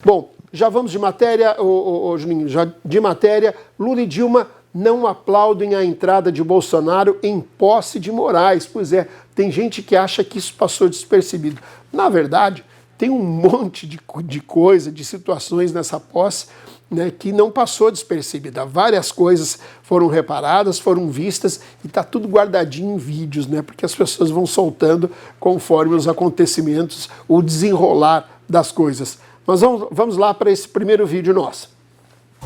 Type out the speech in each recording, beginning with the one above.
Bom, já vamos de matéria, Juninho, já de matéria. Lula e Dilma não aplaudem a entrada de Bolsonaro em posse de Moraes. Pois é, tem gente que acha que isso passou despercebido. Na verdade, tem um monte de coisa, de situações nessa posse, né, que não passou despercebida. Várias coisas foram reparadas, foram vistas e está tudo guardadinho em vídeos, né, porque as pessoas vão soltando conforme os acontecimentos, o desenrolar das coisas. Mas vamos lá para esse primeiro vídeo nosso.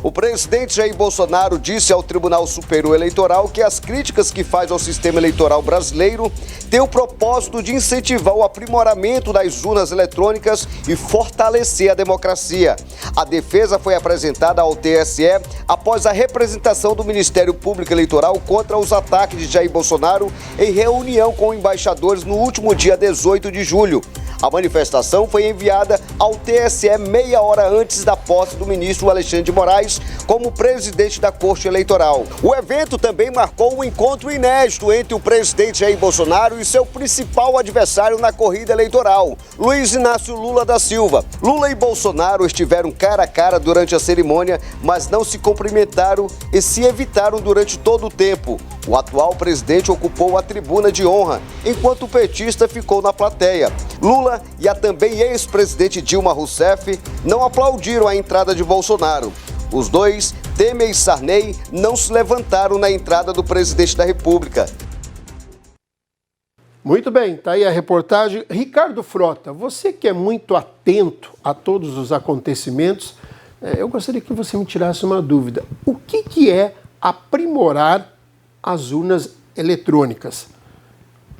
O presidente Jair Bolsonaro disse ao Tribunal Superior Eleitoral que as críticas que faz ao sistema eleitoral brasileiro têm o propósito de incentivar o aprimoramento das urnas eletrônicas e fortalecer a democracia. A defesa foi apresentada ao TSE após a representação do Ministério Público Eleitoral contra os ataques de Jair Bolsonaro em reunião com embaixadores no último dia 18 de julho. A manifestação foi enviada ao TSE meia hora antes da posse do ministro Alexandre de Moraes como presidente da Corte Eleitoral. O evento também marcou um encontro inédito entre o presidente Jair Bolsonaro e seu principal adversário na corrida eleitoral, Luiz Inácio Lula da Silva. Lula e Bolsonaro estiveram cara a cara durante a cerimônia, mas não se cumprimentaram e se evitaram durante todo o tempo. O atual presidente ocupou a tribuna de honra, enquanto o petista ficou na plateia. Lula e a também ex-presidente Dilma Rousseff não aplaudiram a entrada de Bolsonaro. Os dois, Temer e Sarney, não se levantaram na entrada do presidente da República. Muito bem, tá aí a reportagem. Ricardo Frota, você que é muito atento a todos os acontecimentos, eu gostaria que você me tirasse uma dúvida. O que é aprimorar as urnas eletrônicas?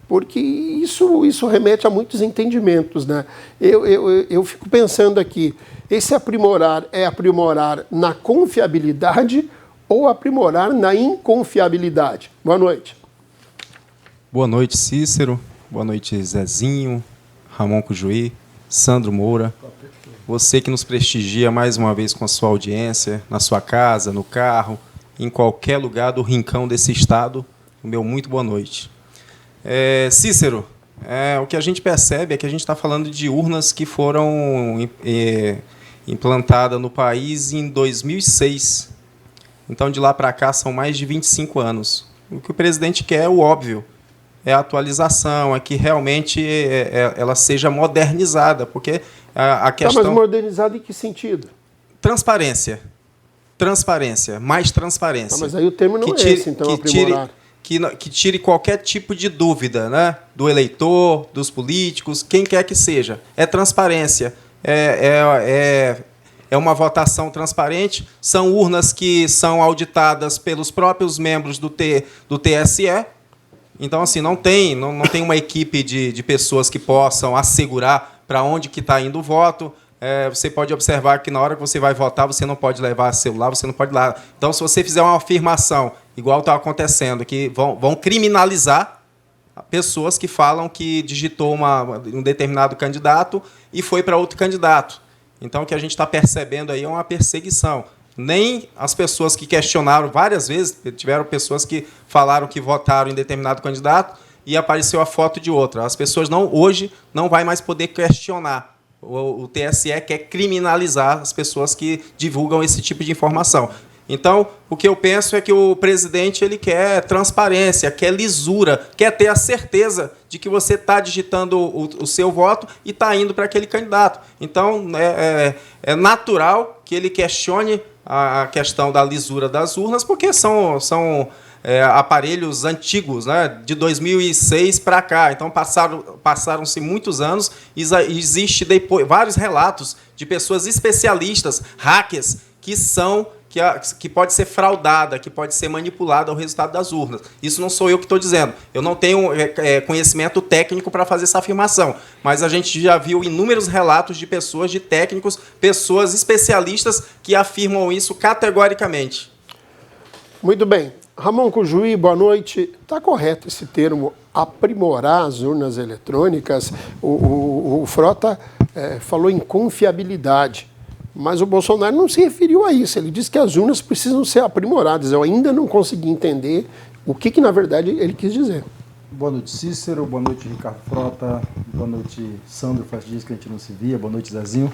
Porque isso remete a muitos entendimentos, né? Eu fico pensando aqui, esse aprimorar é aprimorar na confiabilidade ou aprimorar na inconfiabilidade? Boa noite. Boa noite, Cícero. Boa noite, Zezinho, Ramon Cujuí, Sandro Moura. Você que nos prestigia mais uma vez com a sua audiência, na sua casa, no carro, em qualquer lugar do rincão desse estado, o meu muito boa noite. Cícero, o que a gente percebe é que a gente está falando de urnas que foram implantadas no país em 2006. Então, de lá para cá, são mais de 25 anos. O que o presidente quer é o óbvio, é a atualização, é que realmente ela seja modernizada, porque a questão... Mas modernizada em que sentido? Transparência, mais transparência. Mas aí o termo não é esse, então, aprimorar. Que tire qualquer tipo de dúvida, né? Do eleitor, dos políticos, quem quer que seja. É transparência, é uma votação transparente, são urnas que são auditadas pelos próprios membros do TSE. Então, assim, não tem uma equipe de pessoas que possam assegurar para onde que está indo o voto. Você pode observar que na hora que você vai votar, você não pode levar celular, você não pode ir lá. Então, se você fizer uma afirmação, igual está acontecendo, que vão criminalizar pessoas que falam que digitou um determinado candidato e foi para outro candidato. Então, o que a gente está percebendo aí é uma perseguição. Nem as pessoas que questionaram várias vezes, tiveram pessoas que falaram que votaram em determinado candidato e apareceu a foto de outra. As pessoas hoje não vai mais poder questionar. O TSE quer criminalizar as pessoas que divulgam esse tipo de informação. Então, o que eu penso é que o presidente ele quer transparência, quer lisura, quer ter a certeza de que você está digitando o seu voto e está indo para aquele candidato. Então, é natural que ele questione a questão da lisura das urnas, porque são aparelhos antigos, né, de 2006 para cá. Então, passaram-se muitos anos e existe depois vários relatos de pessoas especialistas, hackers, que pode ser fraudada, que pode ser manipulada o resultado das urnas. Isso não sou eu que estou dizendo. Eu não tenho conhecimento técnico para fazer essa afirmação, mas a gente já viu inúmeros relatos de pessoas, de técnicos, pessoas especialistas que afirmam isso categoricamente. Muito bem. Ramon Cujuí, boa noite. Está correto esse termo, aprimorar as urnas eletrônicas? O Frota falou em confiabilidade, mas o Bolsonaro não se referiu a isso. Ele disse que as urnas precisam ser aprimoradas. Eu ainda não consegui entender o que na verdade, ele quis dizer. Boa noite, Cícero. Boa noite, Ricardo Frota. Boa noite, Sandro. Faz dias que a gente não se via. Boa noite, Zezinho.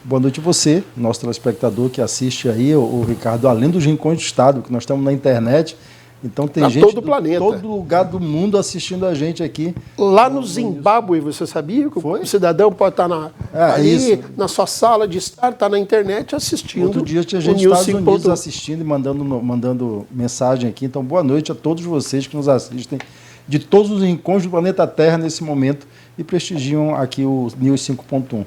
Boa noite a você, nosso telespectador que assiste aí, o Ricardo, além dos rincões do estado, que nós estamos na internet, então tem gente todo o planeta, todo lugar do mundo assistindo a gente aqui. Lá no Zimbábue, você sabia que o cidadão pode estar ali na sua sala de estar, está na internet assistindo. Outro dia tinha gente dos Estados Unidos assistindo e mandando mensagem aqui. Então, boa noite a todos vocês que nos assistem de todos os rincões do planeta Terra nesse momento e prestigiam aqui o News 5.1.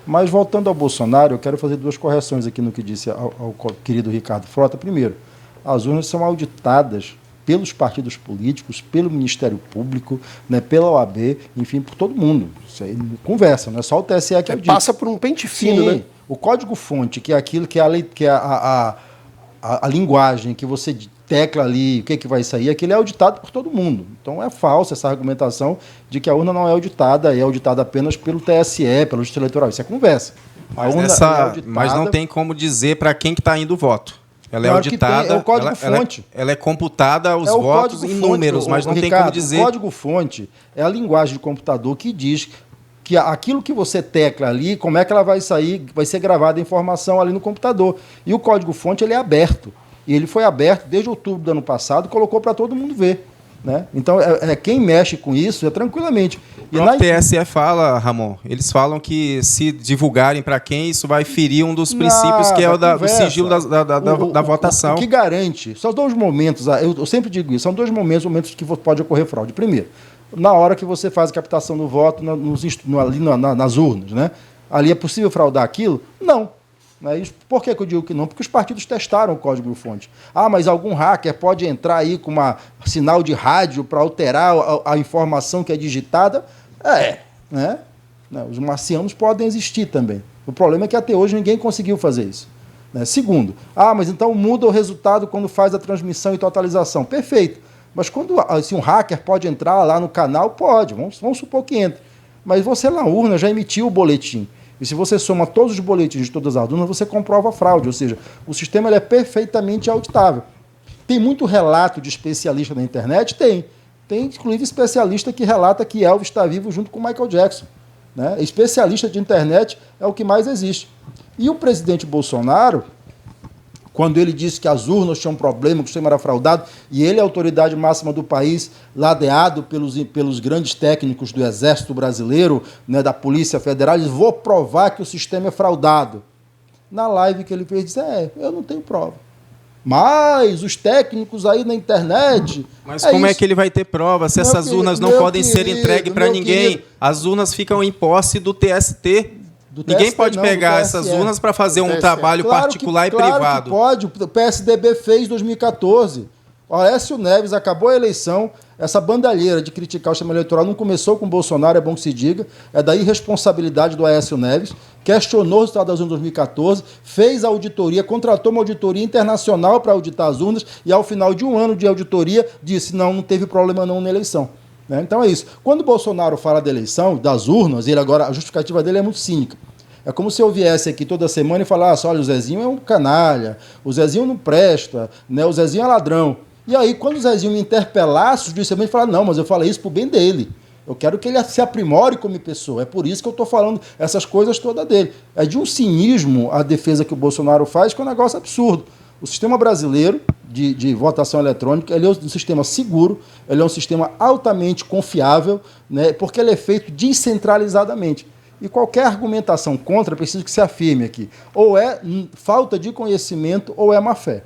Mas, voltando ao Bolsonaro, eu quero fazer duas correções aqui no que disse ao querido Ricardo Frota. Primeiro, as urnas são auditadas pelos partidos políticos, pelo Ministério Público, né, pela OAB, enfim, por todo mundo. Isso aí conversa, não é só o TSE que audita. Passa por um pente fino, né? O código-fonte, que é aquilo que é a linguagem que você tecla ali, o que vai sair, aquele é auditado por todo mundo. Então é falsa essa argumentação de que a urna não é auditada apenas pelo TSE, pela Justiça Eleitoral. Isso é conversa. Mas não tem como dizer para quem que está indo o voto. Ela é auditada, é o código-fonte. Ela é computada os votos em números, mas não tem como dizer... O código-fonte é a linguagem de computador que diz que aquilo que você tecla ali, como é que ela vai sair, vai ser gravada a informação ali no computador. E o código-fonte ele é aberto. E ele foi aberto desde outubro do ano passado, colocou para todo mundo ver. Né? Então, quem mexe com isso é tranquilamente. E o TSE fala, Ramon, eles falam que se divulgarem para quem, isso vai ferir um dos princípios que é o sigilo da votação. O que garante, são dois momentos, eu sempre digo isso, são dois momentos que pode ocorrer fraude. Primeiro, na hora que você faz a captação do voto ali nas urnas, né? Ali é possível fraudar aquilo? Não. Por que eu digo que não? Porque os partidos testaram o código-fonte. Mas algum hacker pode entrar aí com um sinal de rádio para alterar a informação que é digitada? Né? Os marcianos podem existir também. O problema é que até hoje ninguém conseguiu fazer isso. Segundo, mas então muda o resultado quando faz a transmissão e totalização. Perfeito. Mas quando assim, um hacker pode entrar lá no canal, pode. Vamos supor que entre. Mas você na urna já emitiu o boletim. E se você soma todos os boletins de todas as urnas, você comprova a fraude. Ou seja, o sistema ele é perfeitamente auditável. Tem muito relato de especialista na internet? Tem. Tem, inclusive, especialista que relata que Elvis está vivo junto com Michael Jackson. Né? Especialista de internet é o que mais existe. E o presidente Bolsonaro, quando ele disse que as urnas tinham problema, que o sistema era fraudado, e ele é a autoridade máxima do país, ladeado pelos grandes técnicos do Exército Brasileiro, né, da Polícia Federal, ele disse, vou provar que o sistema é fraudado. Na live que ele fez, disse, eu não tenho prova. Mas os técnicos aí na internet... Mas como é que ele vai ter prova se essas urnas não podem ser entregues para ninguém? As urnas ficam em posse do TST. Ninguém pode pegar essas urnas para fazer um trabalho particular e privado. Claro que pode. O PSDB fez em 2014. O Aécio Neves acabou a eleição. Essa bandalheira de criticar o sistema eleitoral não começou com o Bolsonaro, é bom que se diga. É da irresponsabilidade do Aécio Neves. Questionou o resultado das urnas em 2014, fez a auditoria, contratou uma auditoria internacional para auditar as urnas e, ao final de um ano de auditoria, disse, não teve problema não na eleição. Então é isso. Quando o Bolsonaro fala da eleição, das urnas, a justificativa dele é muito cínica. É como se eu viesse aqui toda semana e falasse, olha, o Zezinho é um canalha, o Zezinho não presta, né? O Zezinho é ladrão. E aí, quando o Zezinho me interpelasse, o juiz também fala, não, mas eu falei isso pro bem dele. Eu quero que ele se aprimore como pessoa. É por isso que eu estou falando essas coisas todas dele. É de um cinismo a defesa que o Bolsonaro faz, que é um negócio absurdo. O sistema brasileiro de votação eletrônica ele é um sistema seguro, ele é um sistema altamente confiável, né, porque ele é feito descentralizadamente. E qualquer argumentação contra, preciso que se afirme aqui, ou é falta de conhecimento ou é má fé.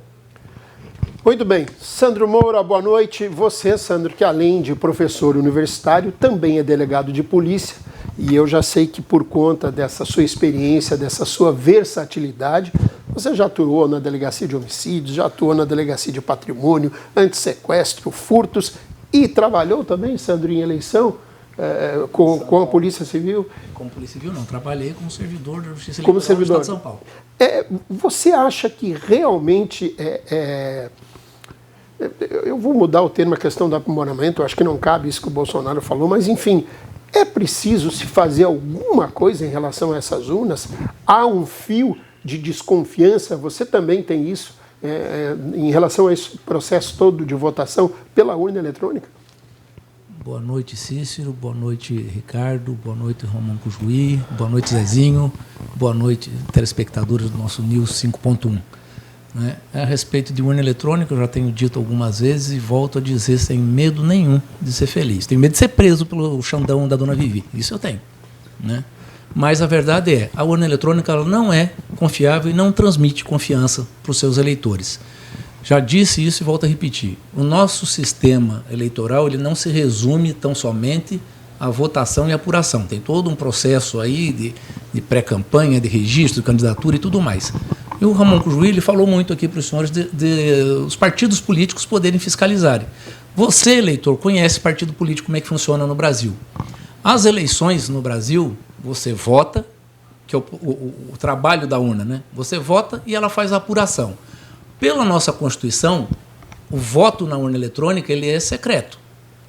Muito bem. Sandro Moura, boa noite. Você, Sandro, que além de professor universitário, também é delegado de polícia. E eu já sei que por conta dessa sua experiência, dessa sua versatilidade, você já atuou na delegacia de homicídios, já atuou na delegacia de patrimônio, antissequestro, furtos e trabalhou também, Sandro, em eleição com a Polícia Civil? Como Polícia Civil não, trabalhei como servidor da Justiça Eleitoral do Estado de São Paulo. Você acha que realmente eu vou mudar o termo, a questão do aprimoramento, eu acho que não cabe isso que o Bolsonaro falou, mas enfim, é preciso se fazer alguma coisa em relação a essas urnas? Há um fio de desconfiança, você também tem isso em relação a esse processo todo de votação pela urna eletrônica? Boa noite, Cícero. Boa noite, Ricardo. Boa noite, Ramon Cujuí. Boa noite, Zezinho. Boa noite, telespectadores do nosso News 5.1. Né? A respeito de urna eletrônica, eu já tenho dito algumas vezes e volto a dizer sem medo nenhum de ser feliz. Tenho medo de ser preso pelo Xandão da Dona Vivi. Isso eu tenho. Né? Mas a verdade é, a urna eletrônica ela não é confiável e não transmite confiança para os seus eleitores. Já disse isso e volto a repetir. O nosso sistema eleitoral ele não se resume tão somente à votação e apuração. Tem todo um processo aí de pré-campanha, de registro, de candidatura e tudo mais. E o Ramon Cujuí falou muito aqui para os senhores de os partidos políticos poderem fiscalizarem. Você, eleitor, conhece partido político, como é que funciona no Brasil. As eleições no Brasil, você vota, que é o trabalho da urna, né? Você vota e ela faz a apuração. Pela nossa Constituição, o voto na urna eletrônica ele é secreto.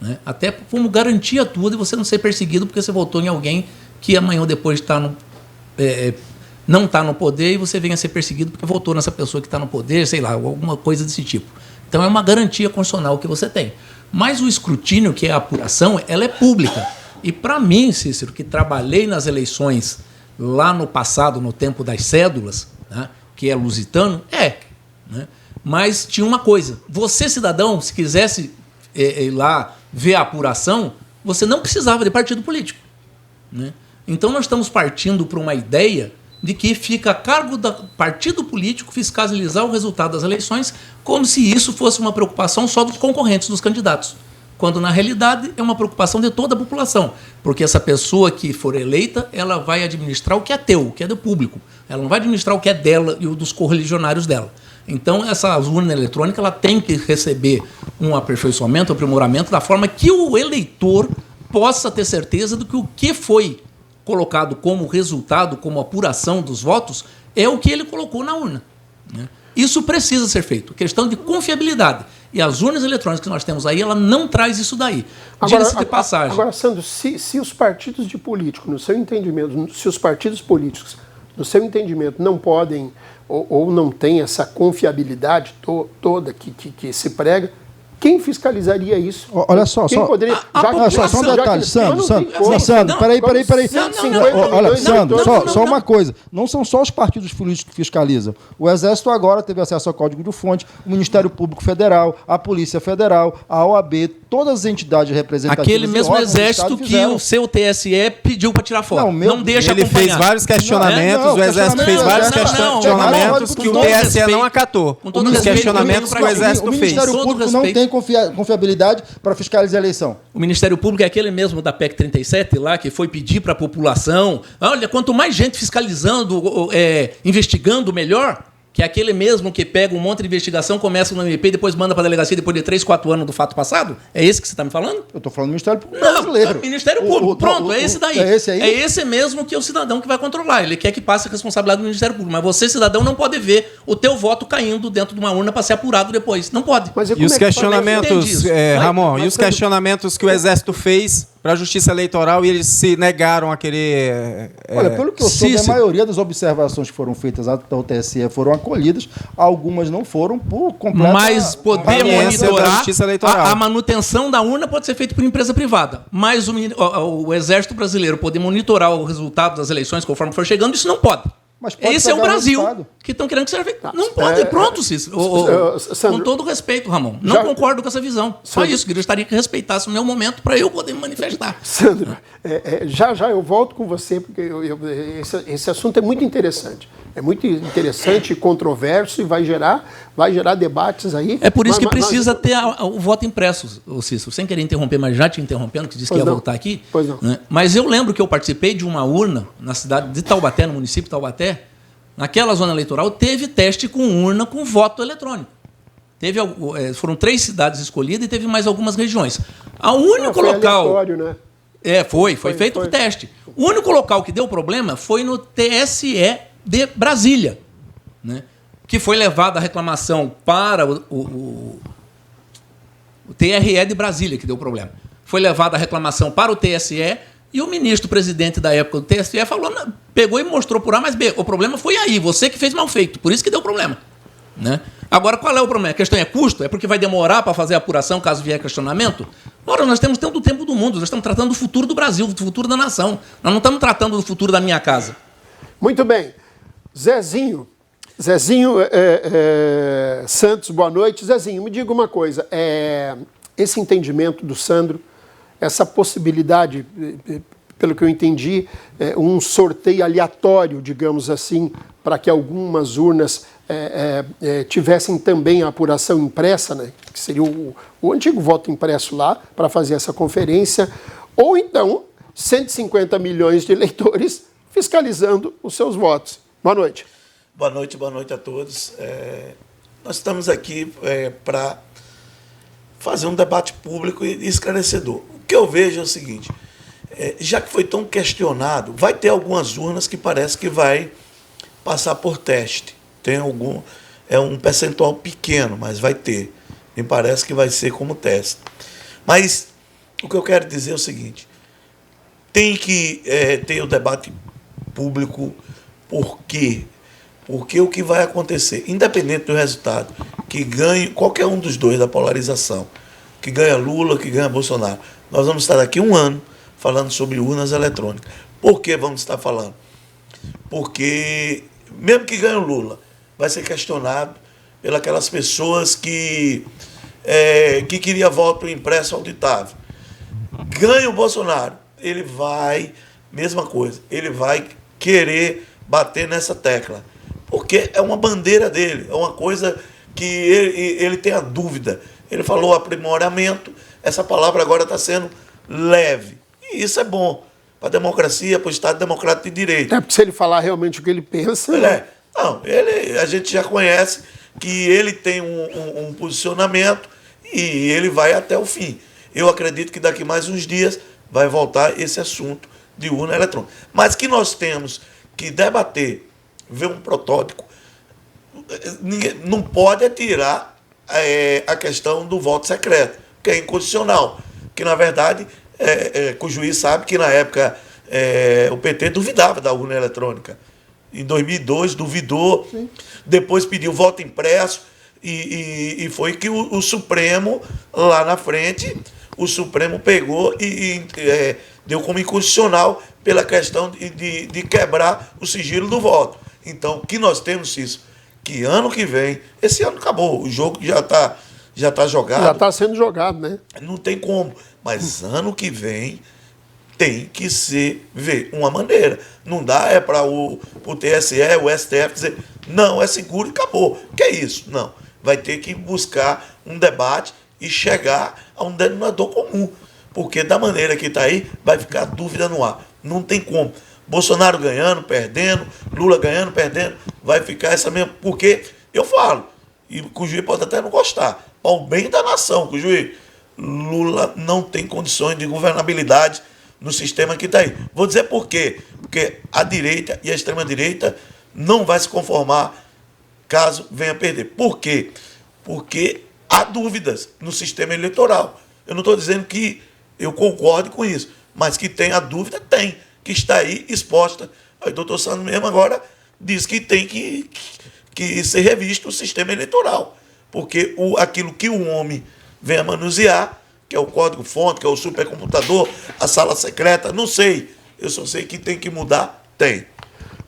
Né? Até como garantia tua de você não ser perseguido porque você votou em alguém que amanhã ou depois não está no poder e você venha a ser perseguido porque votou nessa pessoa que está no poder, sei lá, alguma coisa desse tipo. Então é uma garantia constitucional que você tem. Mas o escrutínio, que é a apuração, ela é pública. E para mim, Cícero, que trabalhei nas eleições lá no passado, no tempo das cédulas, né, que é lusitano, né? Mas tinha uma coisa, você cidadão, se quisesse ir lá ver a apuração, você não precisava de partido político. Né? Então nós estamos partindo para uma ideia de que fica a cargo do partido político fiscalizar o resultado das eleições como se isso fosse uma preocupação só dos concorrentes, dos candidatos. Quando, na realidade, é uma preocupação de toda a população. Porque essa pessoa que for eleita, ela vai administrar o que é teu, o que é do público. Ela não vai administrar o que é dela e o dos correligionários dela. Então, essa urna eletrônica ela tem que receber um aperfeiçoamento, um aprimoramento, da forma que o eleitor possa ter certeza de que o que foi colocado como resultado, como apuração dos votos, é o que ele colocou na urna. Né? Isso precisa ser feito. Questão de confiabilidade. E as urnas eletrônicas que nós temos aí, ela não traz isso daí. Diga-se de passagem. Agora, Sandro, se os partidos de político, no seu entendimento, se os partidos políticos, no seu entendimento, não podem ou não têm essa confiabilidade toda que se prega, quem fiscalizaria isso? Olha só, quem poderia, só um detalhe, Sandro, peraí. Olha, Sandro, só uma coisa. Não são só os partidos políticos que fiscalizam. O Exército agora teve acesso ao Código de Fonte, o Ministério Público Federal, a Polícia Federal, a OAB, todas as entidades representativas. Aquele mesmo Exército que o seu TSE pediu para tirar foto. Não deixa ele acompanhar. Fez vários questionamentos, o Exército fez vários questionamentos que o TSE não acatou. Os questionamentos que o Exército fez. O Ministério Público não tem confiabilidade para fiscalizar a eleição. O Ministério Público é aquele mesmo da PEC 37 lá, que foi pedir para a população, olha, quanto mais gente fiscalizando, investigando, melhor. Que é aquele mesmo que pega um monte de investigação, começa no MP e depois manda para a delegacia depois de 3, 4 anos do fato passado? É esse que você está me falando? Eu estou falando do Ministério Público brasileiro. Ministério Público, pronto, é esse daí. É esse aí? É esse mesmo que é o cidadão que vai controlar. Ele quer que passe a responsabilidade do Ministério Público. Mas você, cidadão, não pode ver o teu voto caindo dentro de uma urna para ser apurado depois. Não pode. Mas e os questionamentos, Ramon, e os questionamentos que o Exército fez para a Justiça Eleitoral e eles se negaram a querer... Olha, pelo que eu soube, a maioria das observações que foram feitas ao TSE foram acolhidas, algumas não foram por completo. Mas poder monitorar a manutenção da urna pode ser feita por empresa privada. Mas o Exército Brasileiro poder monitorar o resultado das eleições conforme for chegando, isso não pode. Esse é o Brasil que estão querendo que seja feito. Não pode, pronto, Cícero. Com todo respeito, Ramon. Não concordo com essa visão. Só isso, que eu gostaria que respeitasse o meu momento para eu poder me manifestar. Sandro, já eu volto com você, porque esse assunto é muito interessante. É muito interessante e controverso e vai gerar debates aí. É por isso que precisa ter o voto impresso, Cícero. Sem querer interromper, mas já te interrompendo, que disse que ia voltar aqui. Pois não. Né? Mas eu lembro que eu participei de uma urna na cidade de Taubaté, no município de Taubaté. Naquela zona eleitoral, teve teste com urna com voto eletrônico. Foram 3 cidades escolhidas e teve mais algumas regiões. O único local... Né? Foi feito o teste. O único local que deu problema foi no TSE de Brasília, né? Que foi levada a reclamação para o TRE de Brasília, que deu problema. Foi levada a reclamação para o TSE e o ministro-presidente da época do TSE pegou e mostrou por A mais B. O problema foi aí, você que fez mal feito, por isso que deu problema. Né? Agora, qual é o problema? A questão é custo? É porque vai demorar para fazer a apuração caso vier questionamento? Ora, nós temos todo o tempo do mundo. Nós estamos tratando do futuro do Brasil, do futuro da nação. Nós não estamos tratando do futuro da minha casa. Muito bem. Zezinho Santos, boa noite. Zezinho, me diga uma coisa. Esse entendimento do Sandro, essa possibilidade, pelo que eu entendi, um sorteio aleatório, digamos assim, para que algumas urnas tivessem também a apuração impressa, né, que seria o antigo voto impresso lá, para fazer essa conferência, ou então 150 milhões de eleitores fiscalizando os seus votos. Boa noite. Boa noite a todos. Nós estamos aqui para fazer um debate público e esclarecedor. O que eu vejo é o seguinte, já que foi tão questionado, vai ter algumas urnas que parece que vai passar por teste. É um percentual pequeno, mas vai ter. Me parece que vai ser como teste. Mas o que eu quero dizer é o seguinte, tem que ter o debate público. Por quê? Porque o que vai acontecer, independente do resultado, que ganhe qualquer um dos dois da polarização, que ganha Lula, que ganha Bolsonaro, nós vamos estar aqui um ano falando sobre urnas eletrônicas. Por que vamos estar falando? Porque, mesmo que ganhe o Lula, vai ser questionado pelas pessoas que queria voto impresso auditável. Ganha o Bolsonaro, ele vai, mesma coisa, ele vai querer bater nessa tecla, porque é uma bandeira dele, é uma coisa que ele tem a dúvida. Ele falou aprimoramento, essa palavra agora está sendo leve, e isso é bom para a democracia, para o Estado Democrático de Direito. Porque se ele falar realmente o que ele pensa... A gente já conhece que ele tem um posicionamento e ele vai até o fim. Eu acredito que daqui mais uns dias vai voltar esse assunto de urna eletrônica. Mas que nós temos que debater, ver um protótipo, não pode tirar a questão do voto secreto, que é inconstitucional, que na verdade, o juiz sabe que na época o PT duvidava da urna eletrônica. Em 2002 duvidou, sim. Depois pediu voto impresso e foi que o Supremo, lá na frente, o Supremo pegou e deu como inconstitucional pela questão de quebrar o sigilo do voto. Então, o que nós temos isso? Que ano que vem, esse ano acabou, o jogo já tá jogado. Já está sendo jogado, né? Não tem como, mas ano que vem tem que ver uma maneira. Não dá para o TSE, o STF dizer, não, é seguro e acabou. Que é isso? Não. Vai ter que buscar um debate e chegar a um denominador comum. Porque da maneira que está aí, vai ficar dúvida no ar. Não tem como. Bolsonaro ganhando, perdendo, Lula ganhando, perdendo, vai ficar essa mesma... Porque eu falo, e o juiz pode até não gostar, ao bem da nação, o juiz, Lula não tem condições de governabilidade no sistema que está aí. Vou dizer por quê. Porque a direita e a extrema-direita não vai se conformar caso venha perder. Por quê? Porque há dúvidas no sistema eleitoral. Eu não estou dizendo que eu concordo com isso, mas que tem a dúvida, tem, que está aí exposta. Aí o doutor Sandro mesmo agora diz que tem que ser revisto o sistema eleitoral, porque aquilo que o homem vem a manusear, que é o código-fonte, que é o supercomputador, a sala secreta, não sei. Eu só sei que tem que mudar, tem.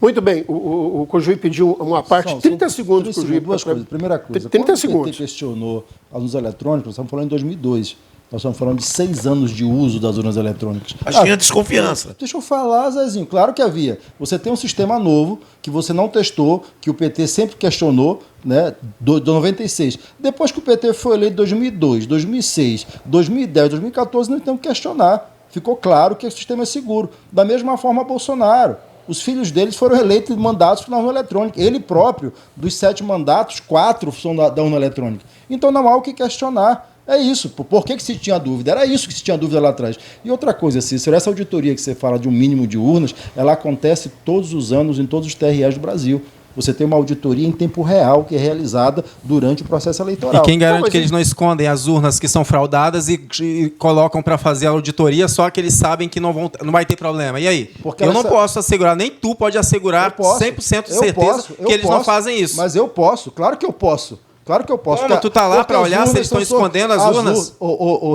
Muito bem, o Cojuí pediu uma parte, 30 segundos, Cojuí. Duas coisas. Primeira coisa, 30 segundos. O PT questionou as urnas eletrônicas, nós estamos falando em 2002. Nós estamos falando de 6 anos de uso das urnas eletrônicas. Tinha desconfiança. Deixa eu falar, Zezinho. Claro que havia. Você tem um sistema novo que você não testou, que o PT sempre questionou, né, do 96. Depois que o PT foi eleito em 2002, 2006, 2010, 2014, não tem que questionar. Ficou claro que o sistema é seguro. Da mesma forma, Bolsonaro. Os filhos deles foram eleitos em mandatos na urna eletrônica. Ele próprio, dos 7 mandatos, 4 são da urna eletrônica. Então não há o que questionar. É isso. Por que se tinha dúvida? Era isso que se tinha dúvida lá atrás. E outra coisa, Cícero, essa auditoria que você fala de um mínimo de urnas, ela acontece todos os anos em todos os TREs do Brasil. Você tem uma auditoria em tempo real que é realizada durante o processo eleitoral. E quem garante que eles não escondem as urnas que são fraudadas e colocam para fazer a auditoria só que eles sabem que não vai ter problema? E aí? Porque eu não posso assegurar, nem tu pode assegurar 100% de certeza que eles não fazem isso. Mas eu posso, claro que eu posso. Claro que eu posso. Como? Tu tá lá Porque para as olhar urnas se eles estão são escondendo as urnas?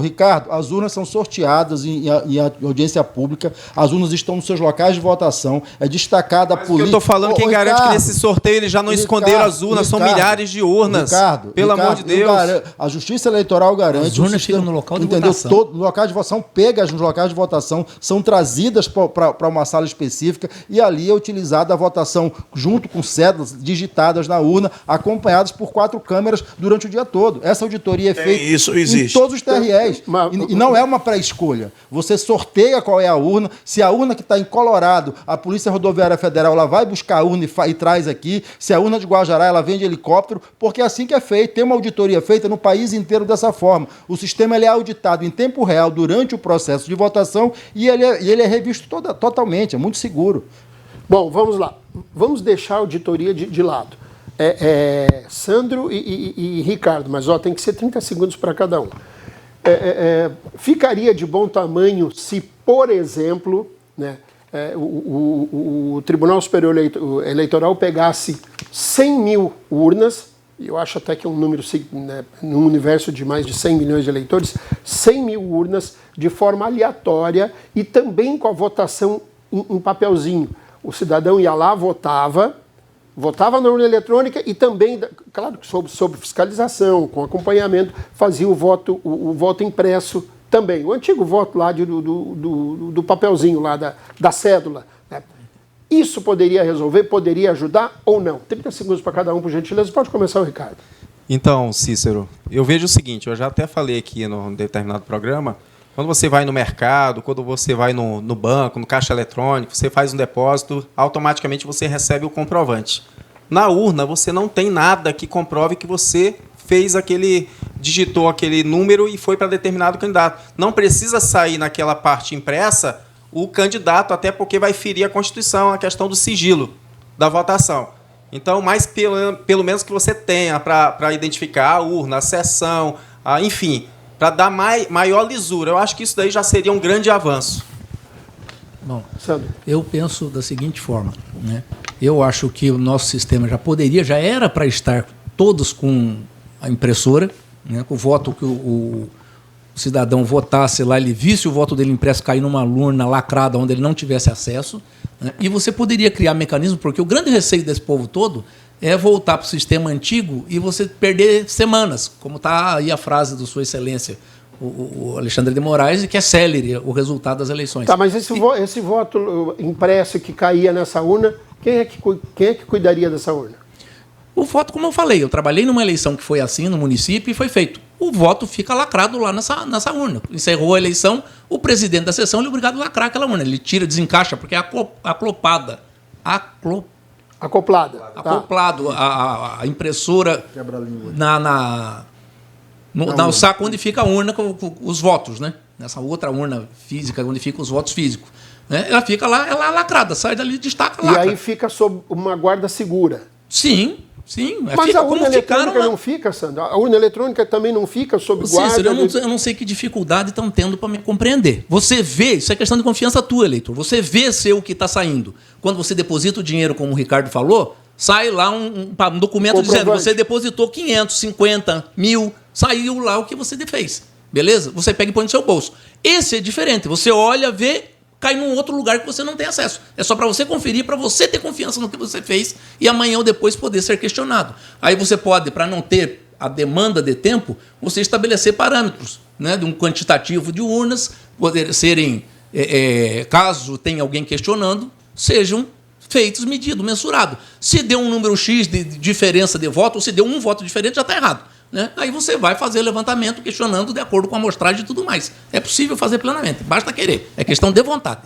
Ricardo, as urnas são sorteadas em audiência pública, as urnas estão nos seus locais de votação, é destacada a polícia. Eu estou falando, quem garante que nesse sorteio eles já não esconderam as urnas, são milhares de urnas. Pelo amor de Deus. A Justiça Eleitoral garante. As urnas chegam no local de votação. No local de votação, pegas nos locais de votação, são trazidas para uma sala específica e ali é utilizada a votação junto com cédulas digitadas na urna, acompanhadas por 4 câmeras durante o dia todo. Essa auditoria é feita isso existe. em todos os TREs. E não é uma pré-escolha. Você sorteia qual é a urna. Se a urna que está em Colorado, a Polícia Rodoviária Federal, ela vai buscar a urna e traz aqui. Se a urna de Guajará, ela vem de helicóptero, porque é assim que é feito. Tem uma auditoria feita no país inteiro dessa forma. O sistema ele é auditado em tempo real durante o processo de votação e ele é revisto totalmente. É muito seguro. Bom, vamos lá. Vamos deixar a auditoria de lado. Sandro e Ricardo, mas tem que ser 30 segundos para cada um. Ficaria de bom tamanho se, por exemplo, né, o Tribunal Superior Eleitoral pegasse 100 mil urnas, e eu acho até que é um número, né, num universo de mais de 100 milhões de eleitores, 100 mil urnas de forma aleatória e também com a votação em papelzinho. O cidadão ia lá, votava na urna eletrônica e também, claro, sob fiscalização, com acompanhamento, fazia o voto impresso também. O antigo voto lá do papelzinho lá da cédula. Né? Isso poderia resolver, poderia ajudar ou não? 30 segundos para cada um, por gentileza. Pode começar o Ricardo. Então, Cícero, eu vejo o seguinte, eu já até falei aqui num determinado programa, quando você vai no mercado, quando você vai no banco, no caixa eletrônico, você faz um depósito, automaticamente você recebe o comprovante. Na urna, você não tem nada que comprove que você digitou aquele número e foi para determinado candidato. Não precisa sair naquela parte impressa o candidato, até porque vai ferir a Constituição, a questão do sigilo da votação. Então, mais pelo menos que você tenha para identificar a urna, a seção, enfim, para dar maior lisura. Eu acho que isso daí já seria um grande avanço. Bom, eu penso da seguinte forma, né? Eu acho que o nosso sistema já era para estar todos com a impressora, né? Com o voto que o cidadão votasse lá, ele visse o voto dele impresso cair numa urna lacrada onde ele não tivesse acesso, né? E você poderia criar mecanismo, porque o grande receio desse povo todo é voltar para o sistema antigo e você perder semanas, como está aí a frase do Sua Excelência, o Alexandre de Moraes, que é célere o resultado das eleições. Tá, mas esse voto impresso que caía nessa urna, quem é que cuidaria dessa urna? O voto, como eu falei, eu trabalhei numa eleição que foi assim no município e foi feito. O voto fica lacrado lá nessa urna. Encerrou a eleição, o presidente da sessão é obrigado a lacrar aquela urna. Ele tira, desencaixa, porque é acoplado. Acoplado a impressora no saco onde fica a urna com os votos, né? Nessa outra urna física, onde ficam os votos físicos. Né? Ela fica lá, ela é lacrada, sai dali, destaca, lacra. E aí fica sob uma guarda segura. Sim. Mas a urna eletrônica não fica, Sandro? A urna eletrônica também não fica sob guarda? Eu não sei que dificuldade estão tendo para me compreender. Você vê, isso é questão de confiança tua, eleitor. Você vê o que está saindo. Quando você deposita o dinheiro, como o Ricardo falou, sai lá um documento dizendo que você depositou 500, 50, 1.000, saiu lá o que você fez. Beleza? Você pega e põe no seu bolso. Esse é diferente. Você olha, vê, cai num outro lugar que você não tem acesso. É só para você conferir, para você ter confiança no que você fez e amanhã ou depois poder ser questionado. Aí você pode, para não ter a demanda de tempo, você estabelecer parâmetros, né, de um quantitativo de urnas, poder serem, caso tenha alguém questionando, sejam feitos, medidos, mensurados. Se deu um número X de diferença de voto, ou se deu um voto diferente, já está errado. Né? Aí você vai fazer levantamento questionando de acordo com a amostragem e tudo mais. É possível fazer plenamente, basta querer. É questão de vontade.